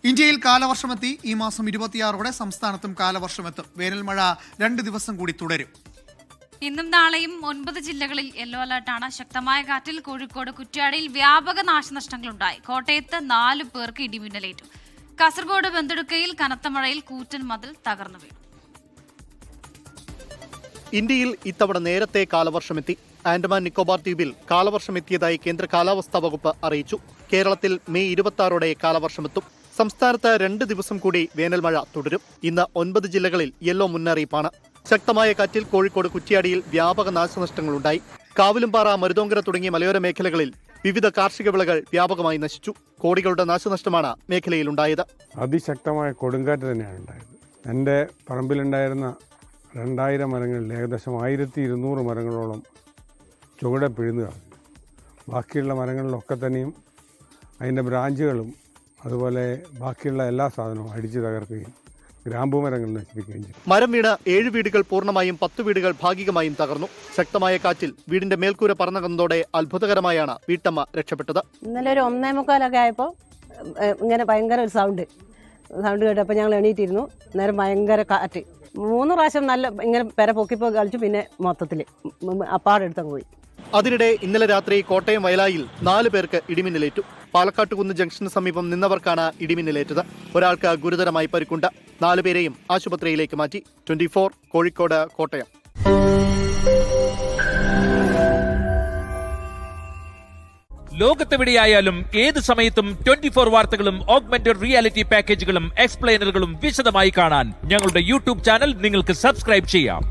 ഇന്ത്യയിൽ കാലവർഷമെത്തി. ഈ മാസം 26 സംസ്ഥാനത്തും കാലവർഷമെത്തും. വേനൽമഴ 2 ദിവസം കൂടി തുടരും. ഇന്നും നാളെയും 9 ജില്ലകളിൽ യെല്ലോ അലർട്ടാണ്. ശക്തമായ കാറ്റിൽ കോഴിക്കോട് കുറ്റ്യാടിയിൽ വ്യാപക നാശനഷ്ടങ്ങളുണ്ടായി. കോട്ടയത്ത് 4 പേർക്ക് ഇടിമിന്നലേറ്റു. കാസർഗോഡ് ബന്തെടുക്കയിൽ കനത്ത മഴയിൽ കൂറ്റൻ മതിൽ തകർന്നു വീണു. ഇന്ത്യയിൽ ഇത്തവണ നേരത്തെ കാലവർഷമെത്തി. ആൻഡമാൻ നിക്കോബാർ ദ്വീപിൽ കാലവർഷമെത്തിയതായി കേന്ദ്ര കാലാവസ്ഥാ വകുപ്പ് അറിയിച്ചു. കേരളത്തിൽ മെയ് 26 കാലവർഷമെത്തും. സംസ്ഥാനത്ത് 2 ദിവസം കൂടി വേനൽമഴ തുടരും. ഇന്ന് 9 ജില്ലകളിൽ യെല്ലോ മുന്നറിയിപ്പാണ്. ശക്തമായ കാറ്റിൽ കോഴിക്കോട് കുറ്റ്യാടിയിൽ വ്യാപക നാശനഷ്ടങ്ങളുണ്ടായി. കാവിലുംപാറ, മരുതോങ്കര തുടങ്ങിയ മലയോര മേഖലകളിൽ വിവിധ കാർഷിക വിളകൾ വ്യാപകമായി നശിച്ചു. കോടികളുടെ നാശനഷ്ടമാണ് മേഖലയിലുണ്ടായത്. അതിശക്തമായ കൊടുങ്കാറ്റ് തന്നെയാണ് ഉണ്ടായത്. എൻ്റെ പറമ്പിലുണ്ടായിരുന്ന 2000 മരങ്ങളിൽ ഏകദേശം 1200 മരങ്ങളോളം ചുവടെ പിഴുന്നു കളഞ്ഞു. ബാക്കിയുള്ള മരങ്ങളിലൊക്കെ തന്നെയും അതിൻ്റെ ബ്രാഞ്ചുകളും അതുപോലെ ബാക്കിയുള്ള എല്ലാ സാധനവും അടിച്ചു തകർക്കുകയും ഗ്രാമ്പൂ മരങ്ങൾ നശിപ്പിക്കുകയും ചെയ്തു. മരം വീണ് 7 വീടുകൾ പൂർണ്ണമായും 10 വീടുകൾ ഭാഗികമായും തകർന്നു. ശക്തമായ കാറ്റിൽ വീടിന്റെ മേൽക്കൂര പറന്നകന്നതോടെ അത്ഭുതകരമായാണ് വീട്ടമ്മ രക്ഷപ്പെട്ടത്. ഇന്നലെ ഒരു 1:45 ആയപ്പോൾ ഇങ്ങനെ ഭയങ്കര ഒരു സൗണ്ട് കേട്ടപ്പോൾ ഞങ്ങൾ എണീറ്റിരുന്നു. നേരം ഭയങ്കര കാറ്റ്. 3 പ്രാവശ്യം നല്ല ഇങ്ങനെ പെര പൊക്കിപ്പോ കളിച്ചു. പിന്നെ മൊത്തത്തിൽ അപ്പാടെടുത്തങ്ങ് പോയി. അതിനിടെ ഇന്നലെ രാത്രി കോട്ടയം വയലായിൽ 4 പേർക്ക് ഇടിമിന്നലേറ്റു. പാലക്കാട്ടുകുന്ന് ജംഗ്ഷന് സമീപം നിന്നവർക്കാണ് ഇടിമിന്നലേറ്റത്. ഒരാൾക്ക് ഗുരുതരമായി പരിക്കുണ്ട്. 4 പേരെയും ആശുപത്രിയിലേക്ക് മാറ്റി. 24 കോഴിക്കോട്, കോട്ടയം. ലോകത്തെവിടെയായാലും ഏത് സമയത്തും 24 വാർത്തകളും ഓഗ്മെന്റഡ് റിയാലിറ്റി പാക്കേജുകളും എക്സ്പ്ലെയിനറുകളും വിശദമായി കാണാൻ ഞങ്ങളുടെ യൂട്യൂബ് ചാനൽ നിങ്ങൾക്ക് സബ്സ്ക്രൈബ് ചെയ്യാം.